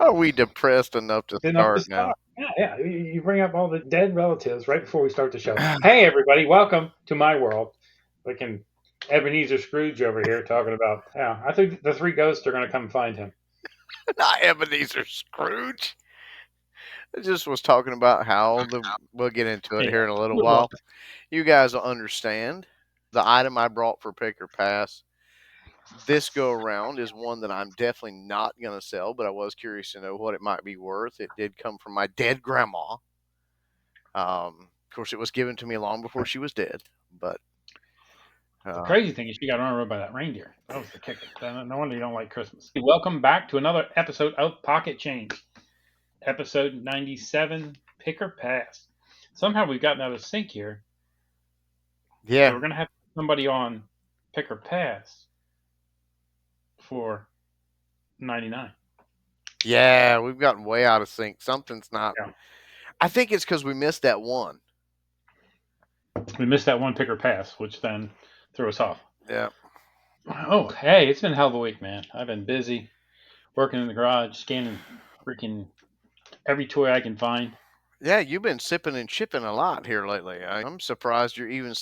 Are we depressed enough to enough to start start. now? Yeah. You bring up all the dead relatives right before we start the show. Hey, everybody, welcome to my world. Looking Ebenezer Scrooge over here talking about. Yeah, I think the three ghosts are going to come find him. Not Ebenezer Scrooge. I just was talking about how we'll get into it Yeah, here in a little we will. while. You guys will understand. The item I brought for pick or pass this go around is one that I'm definitely not going to sell, but I was curious to know what it might be worth. It did come from my dead grandma. Of course, it was given to me long before she was dead, but The uh, crazy thing is she got run over by that reindeer. That was the kicker. No wonder you don't like Christmas. Welcome back to another episode of Pocket Change. Episode 97, Pick or Pass. Somehow we've gotten out of sync here. So yeah, we're going to have somebody on Pick or Pass for 99. yeah, we've gotten way out of sync. Something's not. Yeah. I think it's because we missed that one. We missed that one Pick or Pass, which then threw us off. Yeah. Oh, hey, it's been a hell of a week, man. I've been busy working in the garage, scanning freaking every toy I can find. Yeah, you've been sipping and chipping a lot here lately. I'm surprised you're even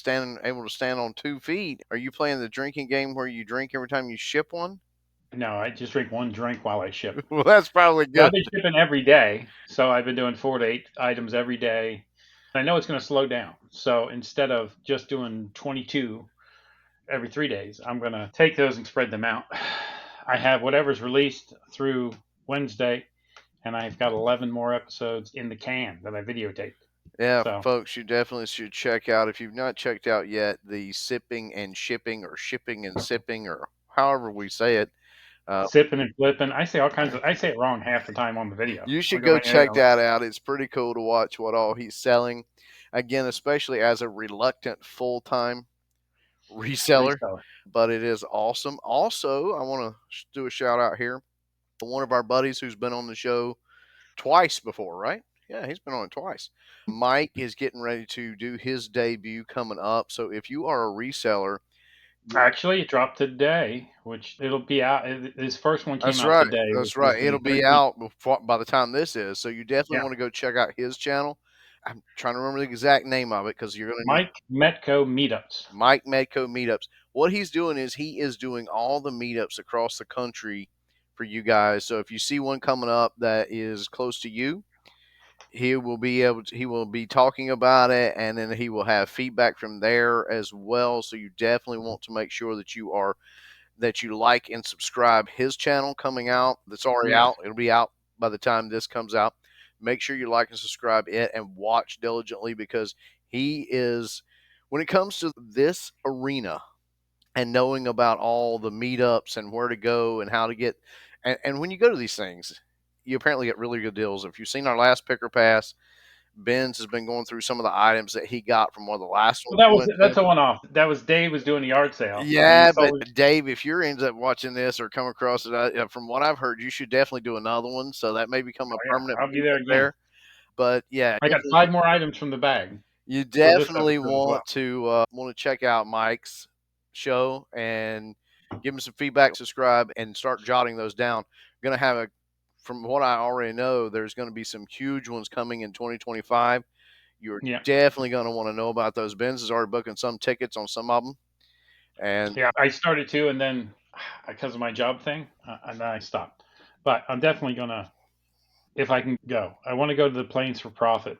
able to stand on 2 feet. Are you playing the drinking game where you drink every time you ship one? No, I just drink one drink while I ship. Well, that's probably Well, I've good. been shipping every day, so I've been doing 4 to 8 items every day. I know it's going to slow down. So instead of just doing 22 every 3 days, I'm going to take those and spread them out. I have whatever's released through Wednesday, and I've got 11 more episodes in the can that I videotaped. Yeah, So folks, you definitely should check out, if you've not checked out yet, the sipping and shipping or shipping and sipping or however we say it. Uh, sipping and flipping, I say all kinds of. I say it wrong half the time on the video. you I'll should go go in there. check that out. It's pretty cool to watch what all he's selling. Again, especially as a reluctant full time reseller, Reseller. but it is awesome. Also, I want to do a shout out here to one of our buddies who's been on the show twice before, right? Yeah, he's been on it twice. Mike is getting ready to do his debut coming up. So if you are a reseller, Actually, it dropped today, which it'll be out. His first one came that's out right. today, which That's was right. the It'll be 13th. out by the time this is. So you definitely Yeah, want to go check out his channel. I'm trying to remember the exact name of it because you're going to need Mike Metco Meetups. Mike Medco meetups. What he's doing is he is doing all the meetups across the country for you guys. So if you see one coming up that is close to you, he will be talking about it, and then he will have feedback from there as well. So you definitely want to make sure that you like and subscribe his channel coming out. That's already Yes. out. It'll be out by the time this comes out. Make sure you like and subscribe it and watch diligently, because he is, when it comes to this arena and knowing about all the meetups and where to go and how to get, and when you go to these things, you apparently get really good deals. If you've seen our last picker pass, Ben's has been going through some of the items that he got from one of the last Well, ones we went to. that's a one-off. That was Dave was doing the yard sale. He Yeah, but sold. Dave, if you're ends up watching this or come across it, from what I've heard, you should definitely do another one. So that may become a Oh yeah, permanent I'll be there feature again. there. But yeah, I got 5 more items from the bag you for this definitely episode as well. want to check out Mike's show and give him some feedback, subscribe, and start jotting those down. Going to have from what I already know, there's going to be some huge ones coming in 2025. You're Yeah, definitely going to want to know about those. Ben's is already booking some tickets on some of them, and yeah. I started to, and then because of my job thing, and then I stopped. But I'm definitely gonna, if I can go. I want to go to the Planes for Profit.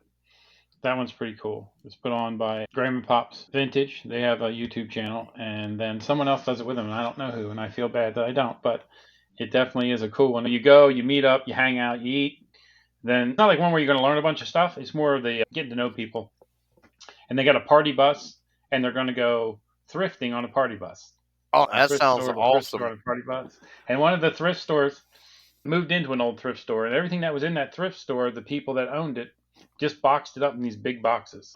That one's pretty cool. It's put on by Graham and Pops Vintage. They have a YouTube channel, and then someone else does it with them, and I don't know who, and I feel bad that I don't, but it definitely is a cool one. You go, you meet up, you hang out, you eat. Then it's not like one where you're going to learn a bunch of stuff. It's more of the getting to know people. And they got a party bus, and they're going to go thrifting on a party bus. oh, A that thrift sounds store to thrift store awesome. on a party bus. And one of the thrift stores moved into an old thrift store, and everything that was in that thrift store, the people that owned it just boxed it up in these big boxes.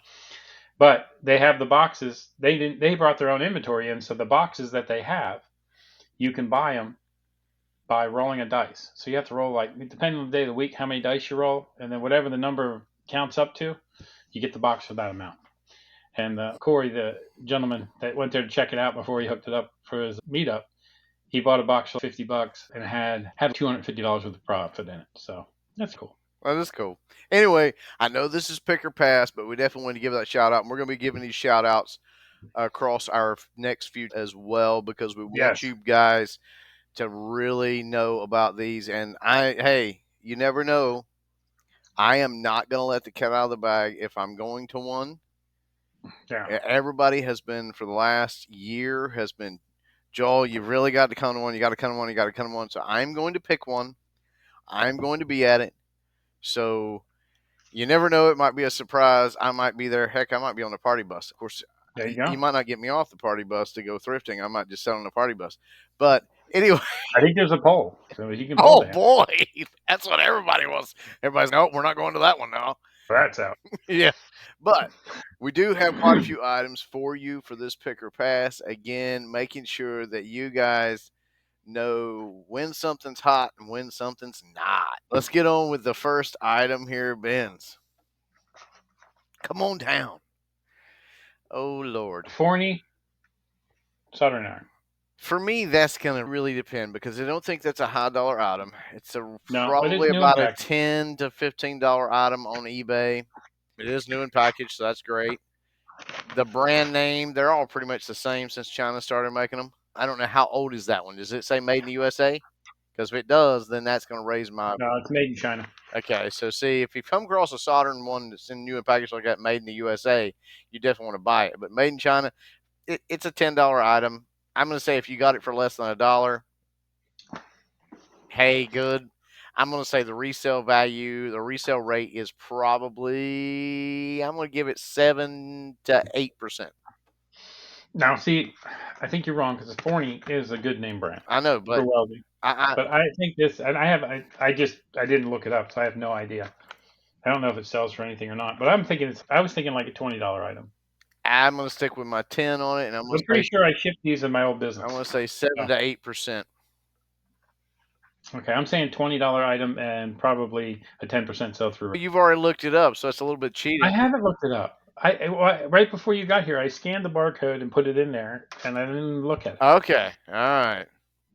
But they have the boxes. They brought their own inventory in, so the boxes that they have, you can buy them by rolling a dice. So you have to roll, like, depending on the day of the week, how many dice you roll, and then whatever the number counts up to, you get the box for that amount. And Corey, the gentleman that went there to check it out before he hooked it up for his meetup, He bought a box for $50 and had $250 worth of profit in it. So that's cool. Well, that's cool. Anyway, I know this is pick or pass, but we definitely want to give that shout out. And we're going to be giving these shout outs across our next few as well because we want Yes. you guys to really know about these. And hey, you never know. I am not going to let the cat out of the bag if I'm going to one. Yeah. Everybody has been for the last year has been, Joel, you've really got to come to one. You got to come to one. You got to come to one. So I'm going to pick one. I'm going to be at it. So you never know. It might be a surprise. I might be there. Heck, I might be on the party bus. Of course, There you you go. might not get me off the party bus to go thrifting. I might just sit on the party bus. But anyway, I think there's a poll, so you can poll oh that. boy, that's what everybody wants. Everybody's no, we're not going to that one now. That's out. Yeah, but we do have quite a few items for you for this pick or pass. Again, making sure that you guys know when something's hot and when something's not. Let's get on with the first item here, Benz. Come on down. Oh Lord. Forney soldering iron. For me, that's gonna really depend because I don't think that's a high dollar item. It's No, but it's probably new and about a packaged. $10 to $15 item on eBay. It is new and packaged, so that's great. The brand name, they're all pretty much the same since China started making them. I don't know how old is that one. Does it say made in the USA? Because if it does, then that's going to raise my. No, it's made in China. Okay, so see, if you come across a soldering one that's in new and packaged like that, made in the USA, you definitely want to buy it. But made in China, it's a $10 item. I'm going to say if you got it for less than $1, hey, good. I'm going to say the resale value, the resale rate is probably, I'm going to give it 7 to 8%. Now, see, I think you're wrong because Forney is a good name brand I know, for but welding. I But I think this, and I didn't look it up, so I have no idea. I don't know if it sells for anything or not. But I was thinking like a $20 item. I'm going to stick with my 10 on it, and I'm going I'm to pretty say sure I shipped these in my old I'm business. going to say 7 So, to 8%. okay, I'm saying $20 item and probably a 10% sell through rate. You've already looked it up, so it's a little bit I cheating. haven't looked it up. Right before you got here, I scanned the barcode and put it in there, and I didn't look at it. Okay, all right.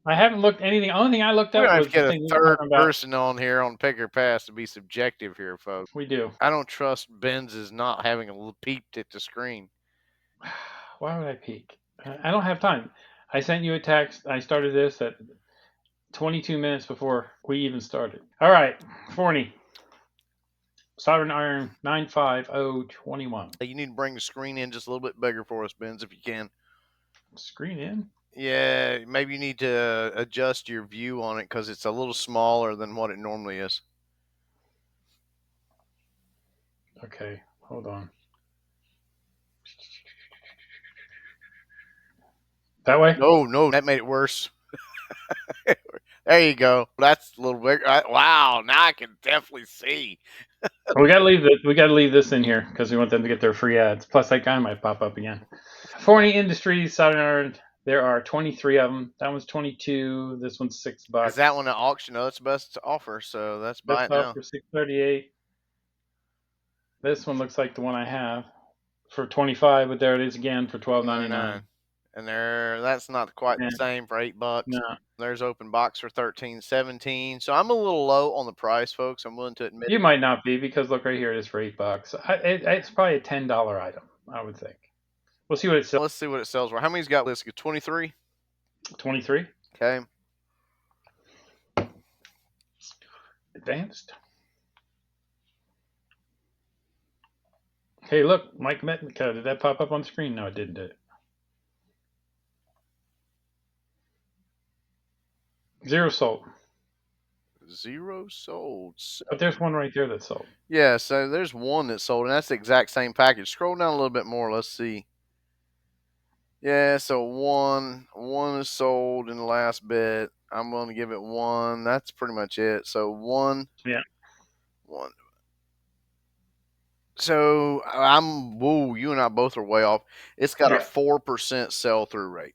I haven't looked anything. Only thing I looked We're up gonna have to was the get a thing we were third talking about. person on here on pick or pass to be subjective here, folks. We do. I don't trust Ben's is not having a little peeped at the screen. Why would I peek? I don't have time. I sent you a text. I started this at 22 minutes before we even started. All right, Forney. Soldering iron 95021. You need to bring the screen in just a little bit bigger for us, Ben's, if you can. Screen in? Yeah, maybe you need to adjust your view on it because it's a little smaller than what it normally is. Okay, hold on. That way? No, that made it worse. There you go. That's a little bigger. Wow, now I can definitely see. We gotta leave this. We gotta leave this in here because we want them to get their free ads. Plus, that guy might pop up again. Forney Industries soldering iron. There are 23 of them. That one's 22. This one's $6. Is that one at auction? No, that's best offer, so that's buy Best it now. offer 638. This one looks like the one I have for 25, but there it is again for 12.99. And that's not quite the Yeah, same for $8. no, There's open box for 13.17. So I'm a little low on the price, folks. I'm willing to admit. you might not be because look right here, it is for $8. It's probably a $10 item, I would think. We'll see what it sells. Let's see what it sells for. How many's got listed? 23. 23. Okay. Advanced. Hey, look, Mike Metnico. Did that pop up on the screen? No, it didn't, did it? 0 sold. 0 sold. But there's one right there that's sold. Yeah, so there's one that sold, and that's the exact same package. Scroll down a little bit more. Let's see. Yeah, so one is sold in the last bit. I'm going to give it 1. That's pretty much it. So 1. Yeah. 1. So you and I both are way off. It's got a 4% sell through rate,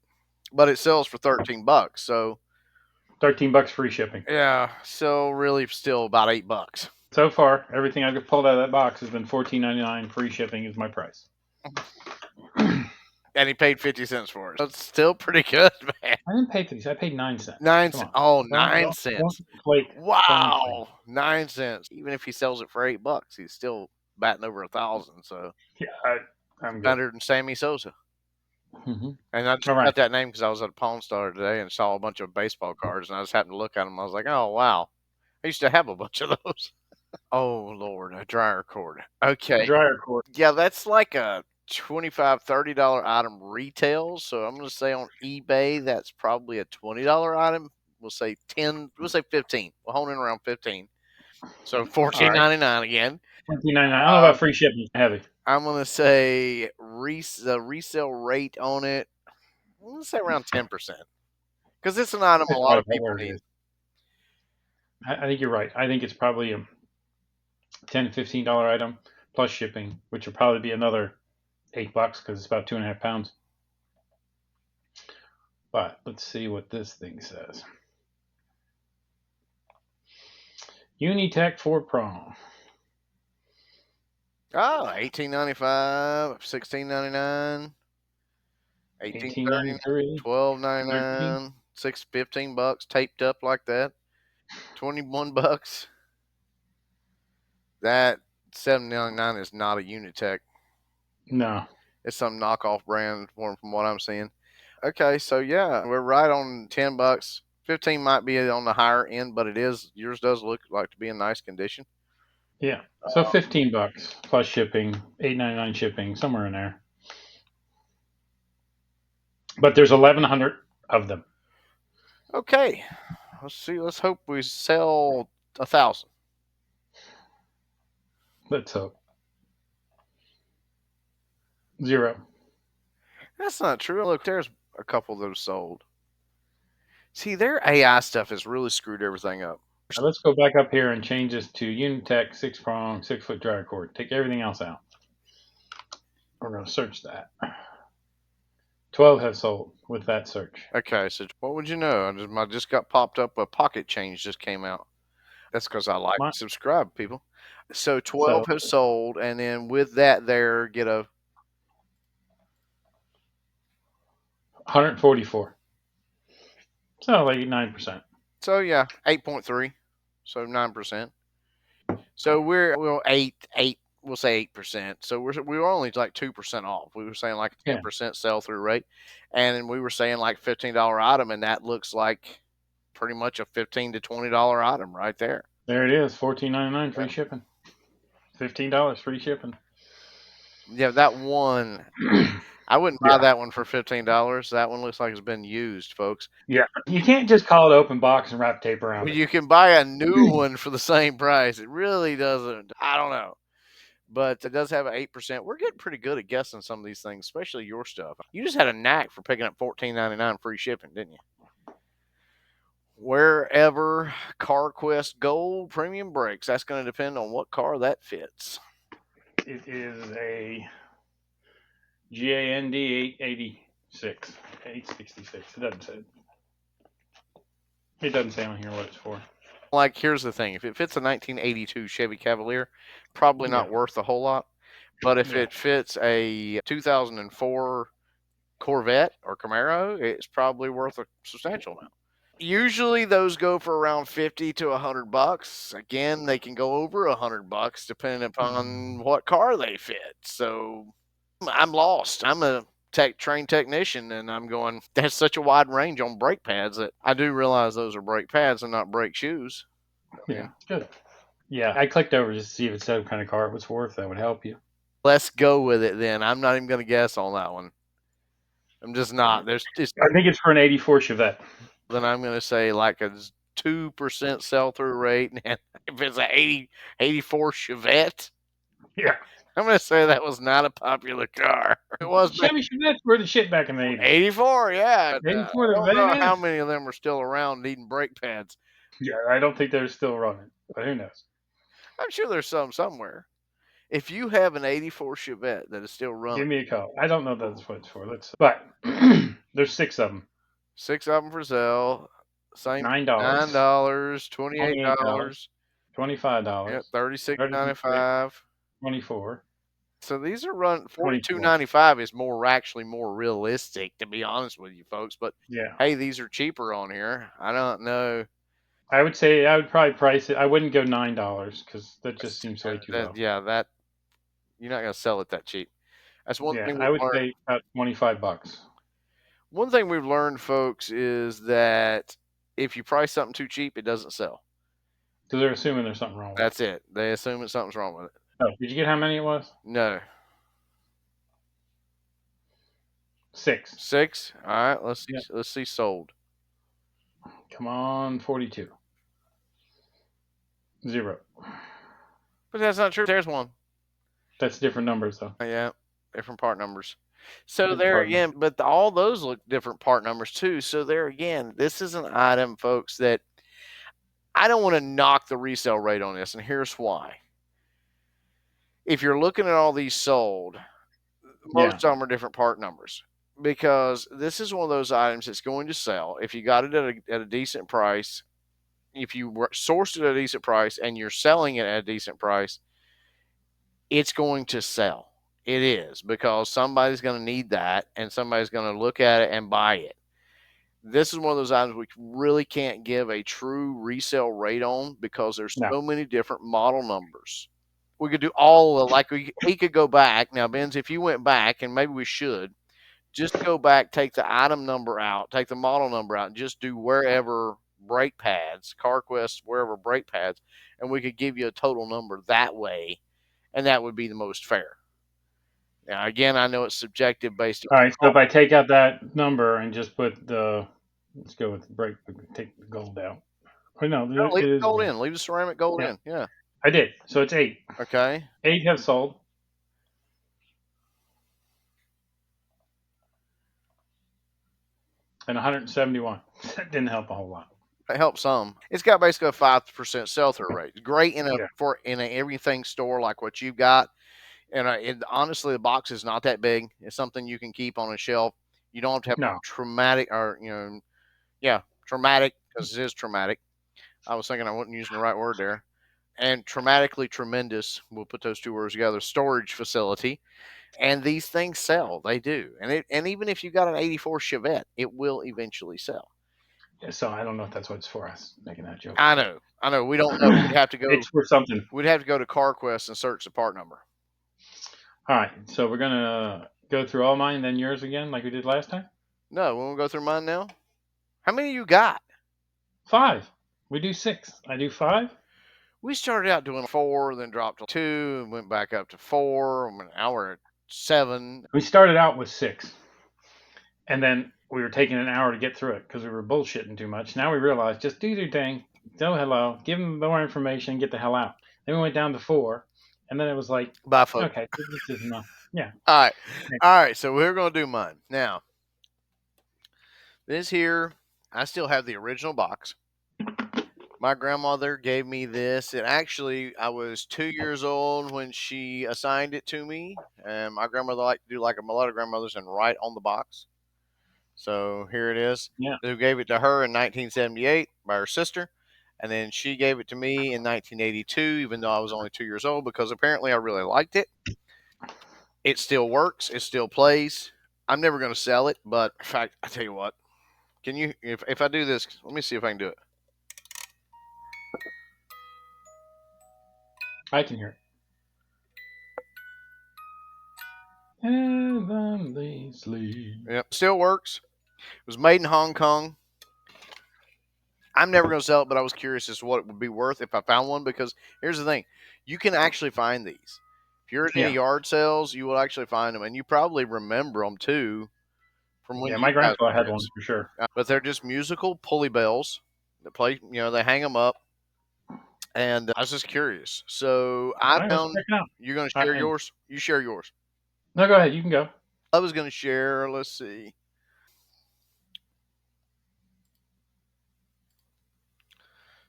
but it sells for $13. So $13 free shipping. yeah, so really still about $8. So far, everything I've pulled out of that box has been $14.99. Free shipping is my price. And he paid 50 cents for it. That's still pretty good, man. I didn't pay 50. I paid 9 cents. Nine Come cents. on. Oh, Don't 9 cents. inflate. Don't inflate. Wow. 9 cents. Even if he sells it for $8, he's still batting over 1,000. So Yeah, I'm good. better than Sammy Sosa. Mm-hmm. And I just All right. got that name because I was at a Pawn Star today and saw a bunch of baseball cards, and I just happened to look at them. I was like, oh wow, I used to have a bunch of those. Oh Lord, a dryer cord. Okay, Dryer cord. yeah, that's like a 25 $30 item retail. So I'm gonna say on eBay that's probably a $20 item. We'll say 10. We'll say 15. We'll hone in around 15. So All right. 14.99 again. 14.99. I don't know Uh, about free shipping. Heavy. I'm gonna say the resale rate on it. I'm gonna say around 10% because it's an item a That's lot right of about people where it need. is. I think you're right. I think it's probably a $10 to $15 item plus shipping, which will probably be another $8 because it's about 2.5 pounds. But let's see what this thing says. Unitech 4 prong. Oh, 18.95, 16.99, 18.30, 1893, 13. 12.99, 6 $15 taped up like that, $21. That 7.99 is not a Unitech. No. It's some knockoff brand from what I'm seeing. Okay, so yeah, we're right on $10. 15 might be on the higher end, but it is yours does look like to be in nice condition. Yeah. So $15 plus shipping, $8.99 shipping, somewhere in there. But there's 1,100 of them. Okay, let's see. Let's hope we sell 1,000. Let's hope. 0. That's not true. Look, there's a couple of those sold. See, their AI stuff has really screwed everything up. Now let's go back up here and change this to Unitech 6 prong, 6 foot dryer cord. Take everything else out. We're going to search that. 12 have sold with that search. Okay, so what would you know? I just got popped up. A pocket change just came out. That's because I like My, subscribe people. So so 12 have sold, and then with that, there get a 144. So like 9%. so yeah 8.3, so 9%. So we'll eight. We'll say 8%. So we were only like 2% off. We were saying like a Yeah. 10% sell through rate, and then we were saying like $15 item, and that looks like pretty much a $15 to $20 item right there. There it is. $14.99 Yeah, free shipping. $15 free shipping. yeah, that one. I wouldn't buy Yeah. that one for $15. That one looks like it's been used, folks. Yeah. You can't just call it open box and wrap tape around Well, it. you can buy a new one for the same price. It really doesn't. I don't know. But it does have an 8%. We're getting pretty good at guessing some of these things, especially your stuff. You just had a knack for picking up $14.99 free shipping, didn't you? Wherever CarQuest Gold Premium Brakes, that's going to depend on what car that fits. It is a GAND 886. 866. It doesn't say. It doesn't say on here what it's for. Like, here's the thing: if it fits a 1982 Chevy Cavalier, probably Yeah. not worth a whole lot. But if Yeah. it fits a 2004 Corvette or Camaro, it's probably worth a substantial amount. Usually those go for around 50 to $100. Again, they can go over $100 depending upon what car they fit. So I'm lost. I'm a train technician, and I'm going. That's such a wide range on brake pads that I do realize those are brake pads and not brake shoes. I Yeah. mean, Good. Yeah. I clicked over just to see if it said what kind of car it was worth. That would help you. let's go with it then. I'm not even going to guess on that one. I'm just not. There's just I think it's for an 84 Chevette. then I'm going to say like a 2% sell through rate. And if it's an 84 Chevette, Yeah. I'm going to say that was not a popular car. It was Chevy Chevettes were the shit back in the 80s. 84, yeah. But, 84 I the don't very know how best. many of them are still around needing brake pads. Yeah, I don't think they're still running, but who knows? I'm sure there's some somewhere. If you have an 84 Chevette that is still running, Give me a call. I don't know that's what it's for. But there's 6 of them. 6 of them for sale, same $9, $9, $28, $28, $25, yeah, 36.95. 36, 24, So these are run $22. $42.95 is actually more realistic, to be honest with you folks. But Yeah. hey, these are cheaper on here. I don't know. I would say I would probably price it. I wouldn't go $9 because that just seems way too low. Yeah, that you're not going to sell it that cheap. That's one Yeah, thing we've I would learned. say about $25 One thing we've learned, folks, is that if you price something too cheap, it doesn't sell. because they're assuming there's something wrong with it. That's it. They assume that something's wrong with it. Oh, did you get how many it was? No. 6. 6. All right. Let's see. Yeah. Let's see. Sold. Come on, 42. 0. But that's not true. There's one. That's different numbers though. Yeah. Different part numbers. So Different there part numbers. again, but all those look different part numbers too. So there again, this is an item, folks, that I don't want to knock the resale rate on this, and here's why. If you're looking at all these sold, Yeah. most of them are different part numbers because this is one of those items that's going to sell. If you got it at a decent price, if you sourced it at a decent price and you're selling it at a decent price, it's going to sell. It is because somebody's going to need that and somebody's going to look at it and buy it. This is one of those items we really can't give a true resale rate on because there's No. so many different model numbers. We could do all of, like we could go back now, Benz. If you went back, and maybe we should just go back, take the item number out, take the model number out, and just do wherever brake pads, CarQuest, wherever brake pads, and we could give you a total number that way, and that would be the most fair. Now, again, I know it's subjective based All right. So on. if I take out that number and just put let's go with the break. Take the gold out. Oh no, No, it leave the is gold gold. in. Leave the ceramic gold Yeah, in. Yeah. I did. So it's 8. Okay. 8 have sold. And 171. That didn't help a whole lot. It helps some. It's got basically a 5% sell through Okay. rate. It's great Yeah. in an everything store like what you've got. And honestly, the box is not that big. It's something you can keep on a shelf. You don't have to have No. traumatic or yeah, traumatic because it is traumatic. I was thinking I wasn't using the right word there. And traumatically tremendous. We'll put those two words together. Storage facility. And these things sell. They do. And even if you got an '84 Chevette, it will eventually sell. So I don't know if that's what it's for. Us making that joke. I know. I know. We don't know. We'd have to go. It's for something. We'd have to go to CarQuest and search the part number. All right. So we're gonna go through all mine, then yours again, like we did last time. No, we want to go through mine now. How many you got? 5. We do 6. I do 5. We started out doing 4, then dropped to 2, and went back up to 4. Now we're at 7. We started out with 6, and then we were taking an hour to get through it because we were bullshitting too much. Now we realized just do your thing, go hello, give them more information, get the hell out. Then we went down to 4, and then it was like, Bye, folks. okay, this is enough. Yeah. All right. All right. So we're going to do mine. Now, this here, I still have the original box. My grandmother gave me this. It actually, I was 2 years old when she assigned it to me. And my grandmother liked to do like a lot of grandmothers and write on the box. So here it is. Yeah. Who gave it to her in 1978 by her sister. And then she gave it to me in 1982, even though I was only 2 years old, because apparently I really liked it. It still works. It still plays. I'm never going to sell it, but in fact, I tell you what, can you, if I do this, let me see if I can do it. I can hear it. Heavenly sleep. Yep, still works. It was made in Hong Kong. I'm never going to sell it, but I was curious as to what it would be worth if I found one, because here's the thing. You can actually find these. If you're at any yard sales, you will actually find them, and you probably remember them too from when Yeah, you my guys grandpa were had one kids. for sure. But they're just musical pulley bells that play, they hang them up. And I was just curious. So I All right, let's found, check it out. you're going to share And yours? You share yours. no, go ahead. You can go. I was going to share, let's see.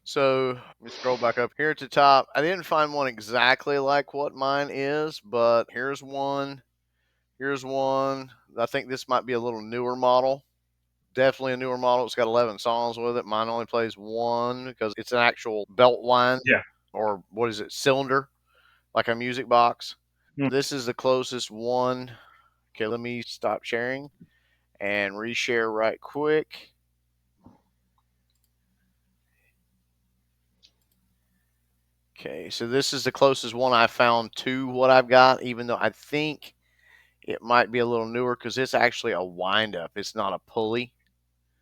So let me scroll back up here at the top. I didn't find one exactly like what mine is, but here's one. Here's one. I think this might be a little newer model. Definitely a newer model. It's got 11 songs with it. Mine only plays one because it's an actual belt line. Yeah. Or what is it? Cylinder, like a music box. This is the closest one. Okay, let me stop sharing and reshare right quick. Okay, so this is the closest one I found to what I've got, even though I think it might be a little newer because it's actually a wind up. It's not a pulley.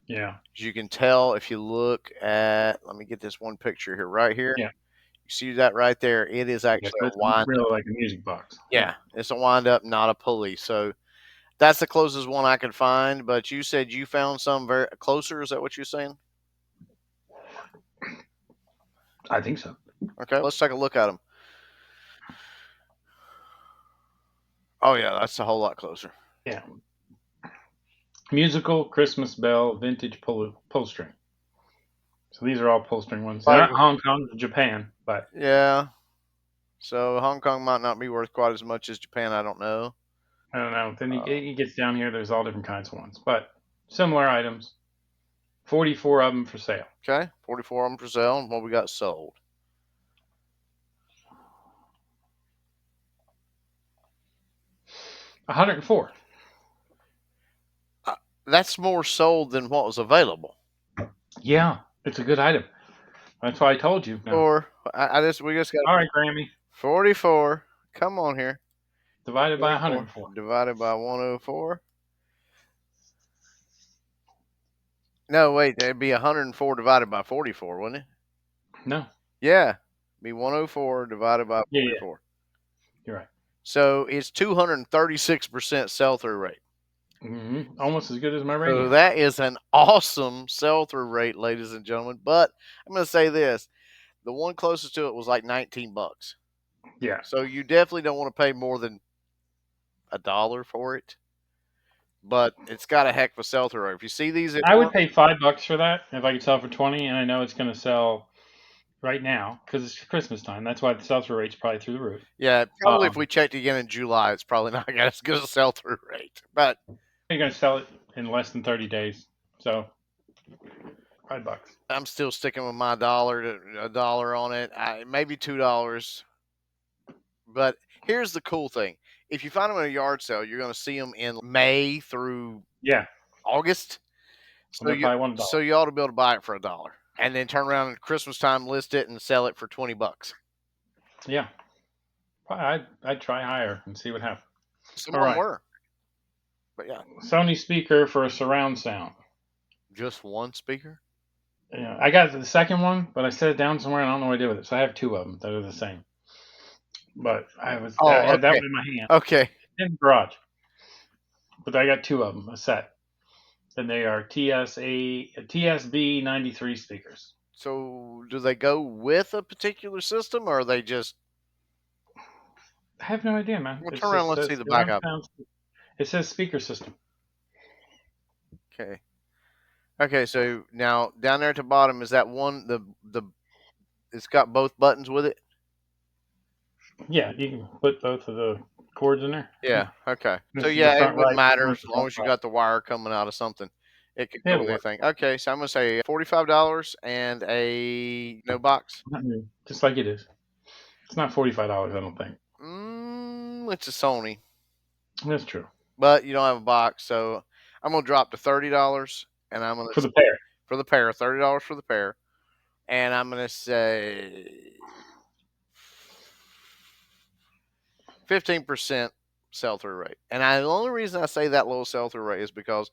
Yeah. As you can tell, if you look at, let me get this one picture here, right here. Yeah. You see that right there? It is Yeah. actually So a it's wind up. really like a music box. Yeah, it's a wind up, not a pulley. So that's the closest one I could find. But you said you found some very closer. Is that what you're saying? I think so. Okay, let's take a look at them. Oh yeah, that's a whole lot closer. Yeah. Musical Christmas bell vintage pull string. So these are all pull string ones. They're Like, not Hong Kong, Japan, but yeah. So Hong Kong might not be worth quite as much as Japan. I don't know. I don't know. Then Uh, he gets down here. There's all different kinds of ones, but similar items. 44 of them for sale. okay, 44 of them for sale. And what we got sold? 104. That's more sold than what was available. Yeah, it's a good item. That's why I told you. No. Or we just got All right, Grammy. 44. Come on here. Divided by 44 104. divided by 104. No, wait, that'd be 104 divided by 44, wouldn't it? No. Yeah, it'd be 104 divided by Yeah, yeah. 44. You're right. So it's 236% sell through rate. Almost as good as my So radio. that is an awesome sell through rate, ladies and gentlemen. But I'm going to say this: the one closest to it was like $19. Yeah. So you definitely don't want to pay more than $1 for it. But it's got a heck of a sell through rate. If you see these at I would work, pay $5 for that if I could sell for 20, and I know it's going to sell right now because it's Christmas time. That's why the sell-through rate's probably through the roof. yeah, probably if we checked again in July, it's probably not got as good a sell through rate. But You're going to sell it in less than 30 days, so $5. I'm still sticking with my dollar to a dollar on it. Maybe $2. But here's the cool thing: if you find them at a yard sale, you're going to see them in May through Yeah, August. so So they're you probably $1. so you ought to be able to buy it for $1, and then turn around at Christmas time, list it, and sell it for $20. Yeah, I'd try higher and see what happens. Some All of them right, were, but yeah, Sony speaker for a surround sound. just one speaker. Yeah, I got the second one, but I set it down somewhere and I don't know what I did with it. So I have two of them that are the same. But I Oh, had that okay, one in my hand okay. in the garage. But I got two of them, a set. And they are TSB 93 speakers. So do they go with a particular system, or are they just? I have no idea, man. Well, It turn around. just Let's see says the surround backup. sound. It says speaker system. Okay. Okay. So now down there at the bottom is that one the it's got both buttons with it. Yeah, you can put both of the cords in there. Yeah. Yeah. Okay. So This is the yeah, it front wouldn't right. This matter one's as the long front as you left. got the wire coming out of something. It could go It'll with work. anything. Okay, so I'm gonna say $45 and a no box. Just like it is. It's not $45, I don't think. It's a Sony, That's true. but you don't have a box, so I'm gonna drop to $30, and I'm gonna For the pair. for the pair, $30 for the pair, and I'm gonna say 15% sell through rate. And the only reason I say that low sell through rate is because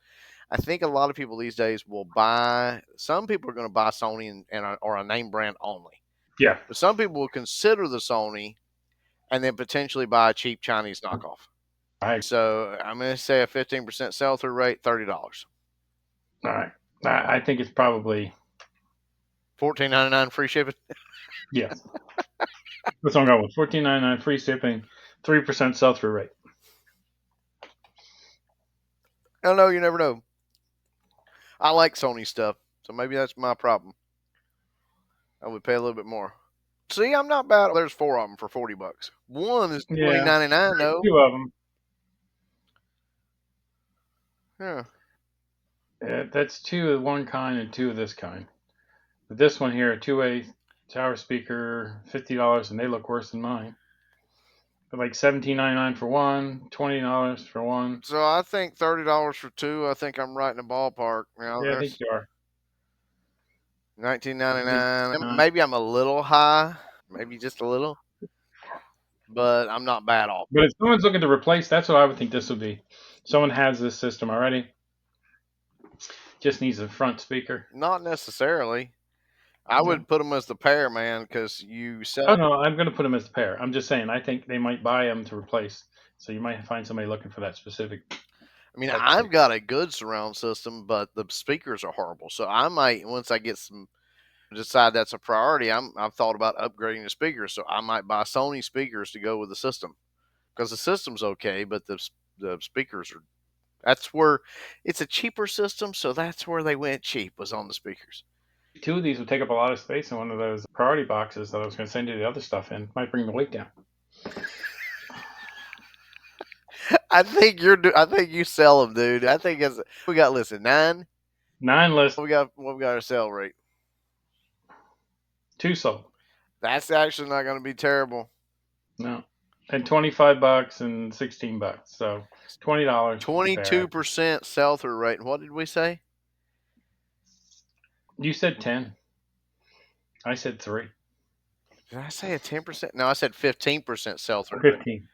I think a lot of people these days will buy. Some people are going to buy Sony or a name brand only, Yeah. but some people will consider the Sony and then potentially buy a cheap Chinese knockoff. I So I'm going to say a 15% sell through rate, $30, All right. I think it's probably $14.99 free shipping. yes. That's what I'm going with. $14.99 free shipping, 3% sell through rate. I don't know. You never know. I like Sony stuff, so maybe that's my problem. I would pay a little bit more. See, I'm not bad. There's four of them for $40. One is twenty Yeah. ninety nine though. Two of them. Yeah. That's two of one kind and two of this kind. But this one here, a two-way tower speaker, $50, and they look worse than mine. like $17.99 for one, $20 for one. So I think $30 for two. I think I'm right in the ballpark. Yeah, I think There's you are. 19.99. $19.99. Maybe I'm a little high, maybe just a little, but I'm not bad off. But if someone's looking to replace, that's what I would think this would be. Someone has this system already, just needs a front speaker. Not necessarily. I No. would put them as the pair, man, because you Oh sell. no, I'm going to put them as a pair. I'm just saying, I think they might buy them to replace. So you might find somebody looking for that specific I mean, type of I've speaker. got a good surround system, but the speakers are horrible. So I might, once I get some, decide that's a priority. I've thought about upgrading the speakers, so I might buy Sony speakers to go with the system because the system's okay, but the speakers are. That's where it's a cheaper system, so that's where they went cheap was on the speakers. Two of these would take up a lot of space in one of those priority boxes that I was going to send you the other stuff in. Might bring the weight down. I think you sell them, dude. I think it's we got listen 9. 9 lists, What we got our sell rate. 2 sold. That's actually not going to be terrible. No. And $25 and $16. So $20 for the pair. 22% sell through rate. What did we say? You said 10. I said 3. Did I say a 10%? No, I said 15% sell through rate. 15.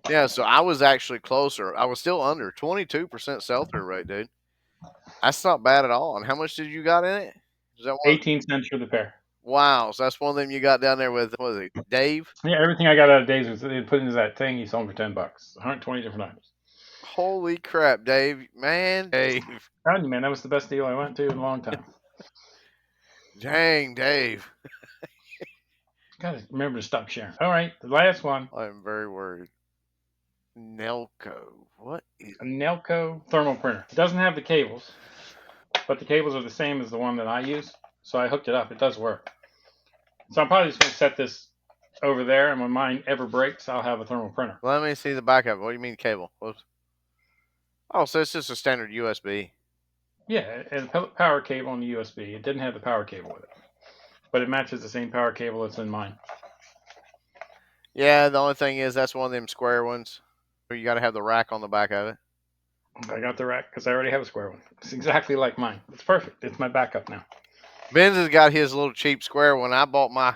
Yeah, so I was actually closer. I was still under 22% sell through rate, dude. That's not bad at all. And how much did you got in it? Is that one? 18 cents for the pair. Wow, so that's one of them you got down there with what was it, Dave? Yeah, everything I got out of Dave's was put into that thing. He sold for $10. 120 different items. Holy crap, Dave. Man, Dave. God, man, that was the best deal I went to in a long time. Dang, Dave. Gotta remember to stop sharing. All right, the last one. I'm very worried. Nelco. What is A Nelco thermal printer. It doesn't have the cables, but the cables are the same as the one that I use. So I hooked it up. It does work. So I'm probably just going to set this over there, and when mine ever breaks, I'll have a thermal printer. Let me see the back of it. What do you mean cable? Whoops. Oh, so it's just a standard USB. Yeah, and a power cable on the USB. It didn't have the power cable with it, but it matches the same power cable that's in mine. Yeah, the only thing is that's one of them square ones. You got to have the rack on the back of it. I got the rack because I already have a square one. It's exactly like mine. It's perfect. It's my backup now. Ben's has got his little cheap square one. I bought my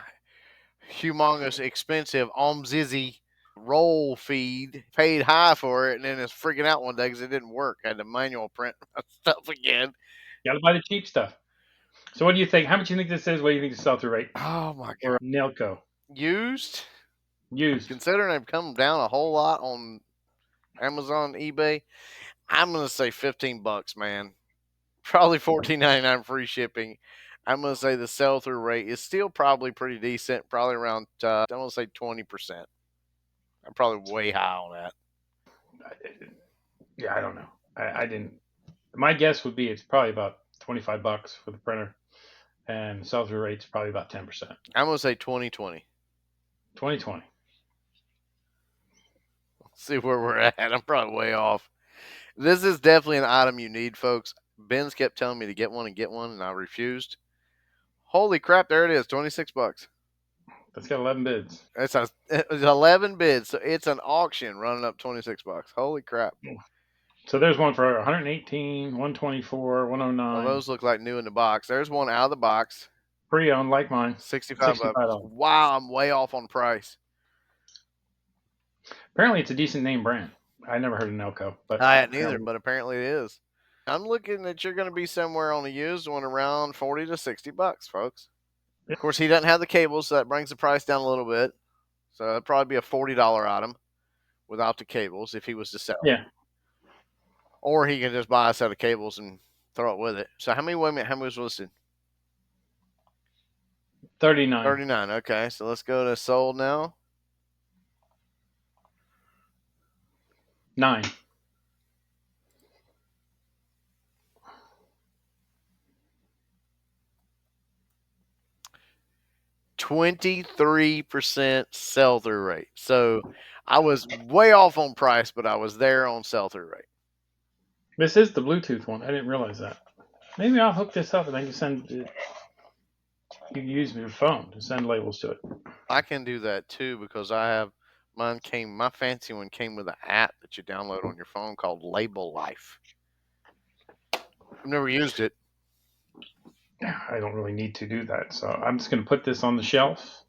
humongous expensive Omzizi roll feed, paid high for it, and then it's freaking out one day because it didn't work. I had to manual print my stuff again. You got to buy the cheap stuff. So what do you think? How much do you think this is? What do you think the sell-through rate Oh my god! for Nelco Used, used? considering they've come down a whole lot on Amazon, eBay, I'm gonna say $15, man. Probably $14.99 free shipping. I'm gonna say the sell through rate is still probably pretty decent. Probably around I'm gonna say 20%. I'm probably way high on that. Yeah, I don't know. I didn't. My guess would be it's probably about $25 for the printer, and sell-through rate's probably about 10%. I'm gonna say 2020. 2020. See where we're at. I'm probably way off. This is definitely an item you need, folks. Ben's kept telling me to get one, and I refused. Holy crap! There it is, $26. That's got 11 bids. It's 11 bids, so it's an auction running up $26. Holy crap! So there's one for 118, 124, Well, 109. those look like new in the box. There's one out of the box, Pre-owned like mine. $65. $65. Wow, I'm way off on price. Apparently, it's a decent name brand. I never heard of Nelco, but I hadn't either, but apparently it is. I'm looking that you're going to be somewhere on a used one around $40 to $60, folks. Of course, he doesn't have the cables, so that brings the price down a little bit. So it'd probably be a $40 item without the cables if he was to sell. Yeah. Or he can just buy a set of cables and throw it with it. So how many women? How many was listed? 39. 39. Okay, so let's go to sold now. 9. %23 sell through rate. So I was way off on price, but I was there on sell through rate. This is the Bluetooth one. I didn't realize that. Maybe I'll hook this up and I can send it. You can use your phone to send labels to it. I can do that too because I have My fancy one came with an app that you download on your phone called Label Life. I've never used it. I don't really need to do that. So I'm just going to put this on the shelf.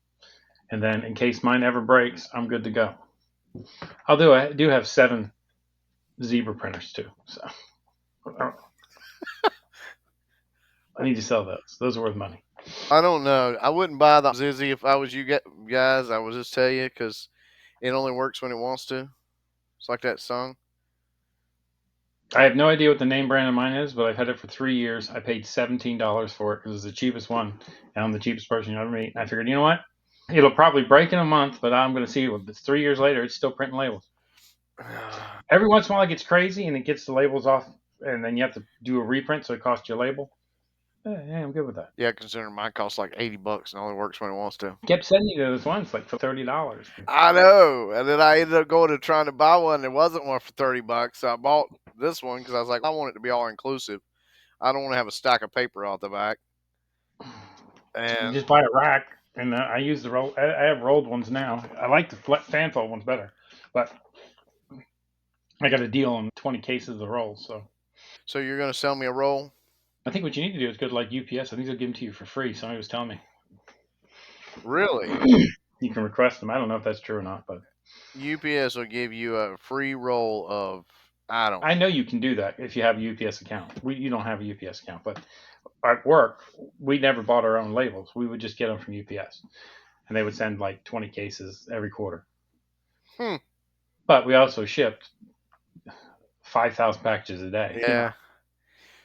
And then in case mine ever breaks, I'm good to go. I do have 7 zebra printers too. So I need to sell those. Those are worth money. I don't know. I wouldn't buy the Zizzy if I was you guys. I will just tell you because it only works when it wants to. It's like that song. I have no idea what the name brand of mine is, but I've had it for 3 years. I paid $17 for it because it's the cheapest one, and I'm the cheapest person you ever meet. And I figured, you know what? It'll probably break in a month, but I'm going to see it. It's 3 years later. It's still printing labels. Every once in a while, it gets crazy and it gets the labels off, and then you have to do a reprint, so it costs you a label. Yeah, I'm good with that. Yeah, considering mine costs like $80 and only works when it wants to. Kept sending you this one. It's like for $30. I know. And then I ended up going to trying to buy one. There wasn't one for $30. So I bought this one because I was like, I want it to be all inclusive. I don't want to have a stack of paper out the back. You And just buy a rack, and I use the roll. I have rolled ones now. I like the fan fold ones better, but I got a deal on 20 cases of rolls. so you're going to sell me a roll? I think what you need to do is go to like UPS. I think they'll give them to you for free. Somebody was telling me. Really? You can request them. I don't know if that's true or not, but UPS will give you a free roll of, I don't. I know you can do that if you have a UPS account. You don't have a UPS account, but at work, we never bought our own labels. We would just get them from UPS, and they would send like 20 cases every quarter. Hmm. But we also shipped 5,000 packages a day. Yeah.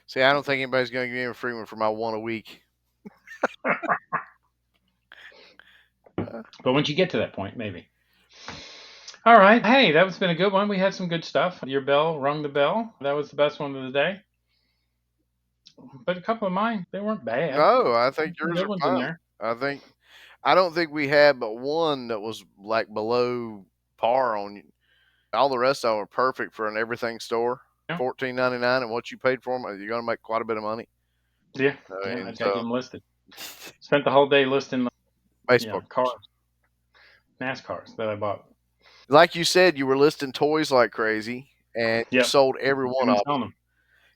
See, I don't think anybody's going to give me a free one for my one a week. But once you get to that point, maybe. All right. Hey, that's been a good one. We had some good stuff. Your bell rung the bell. That was the best one of the day. But a couple of mine, they weren't bad. No, I think Some yours good are ones in fine. there. I don't think we had but one that was like below par on. All the rest of them were perfect for an everything store. Yeah. $14.99, and what you paid for them, you're going to make quite a bit of money. Yeah. I Yeah. I mean, got so them listed. Spent the whole day listing, Facebook. cars, NASCARs that I bought. Like you said, you were listing toys like crazy, and you Yep. sold every one And of them. selling them.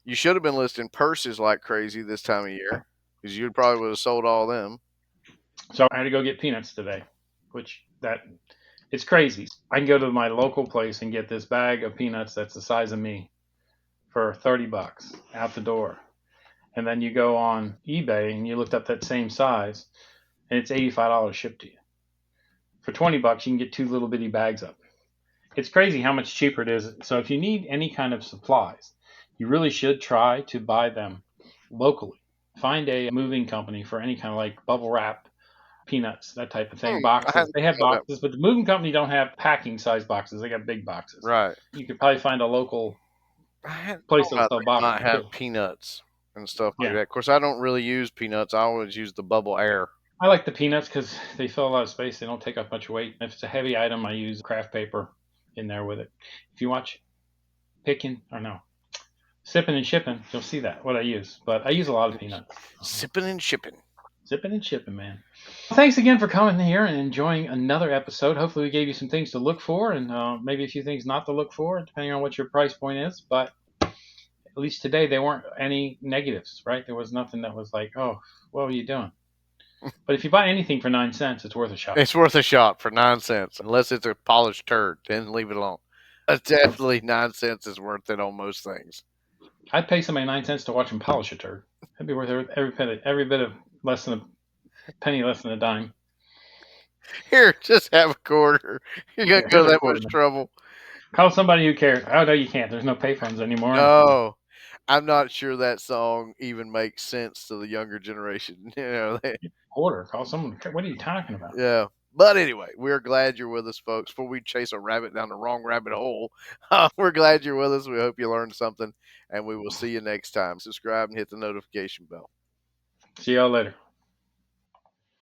You should have been listing purses like crazy this time of year because you probably would have sold all them. So I had to go get peanuts today, which it's crazy. I can go to my local place and get this bag of peanuts that's the size of me for $30 out the door. And then you go on eBay and you looked up that same size, and it's $85 shipped to you. For $20, you can get 2 little bitty bags of it. It's crazy how much cheaper it is. So if you need any kind of supplies, you really should try to buy them locally. Find a moving company for any kind of like bubble wrap, peanuts, that type of thing. I Boxes. hadn't They have thought about boxes, but the moving company don't have packing size boxes. They got big boxes. right. You could probably find a local I hadn't place thought that'll about sell they boxes might have too. peanuts and stuff like Yeah. that. Of course, I don't really use peanuts. I always use the bubble air. I like the peanuts because they fill a lot of space. They don't take up much weight. If it's a heavy item, I use craft paper in there with it. If you watch Picking or no, Sipping and Shipping, you'll see that what I use. But I use a lot of peanuts. Sipping and shipping. Sipping and Shipping, man. Well, thanks again for coming here and enjoying another episode. Hopefully, we gave you some things to look for and maybe a few things not to look for, depending on what your price point is. But at least today, there weren't any negatives, right? There was nothing that was like, oh, what are you doing? But if you buy anything for 9 cents, it's worth a shot. It's worth a shot for 9 cents, unless it's a polished turd. Then leave it alone. Definitely 9 cents is worth it on most things. I'd pay somebody 9 cents to watch them polish a turd. That'd be worth every bit of less than a penny, less than a dime. Here, just have a quarter. You're gonna go Here's to a that quarter. much trouble. Call somebody who cares. Oh no, you can't. There's no payphones anymore. No, I'm not sure that song even makes sense to the younger generation. Quarter. Call someone. What are you talking about? Yeah. But anyway, we're glad you're with us, folks. Before we chase a rabbit down the wrong rabbit hole, we're glad you're with us. We hope you learned something, and we will see you next time. Subscribe and hit the notification bell. See y'all later.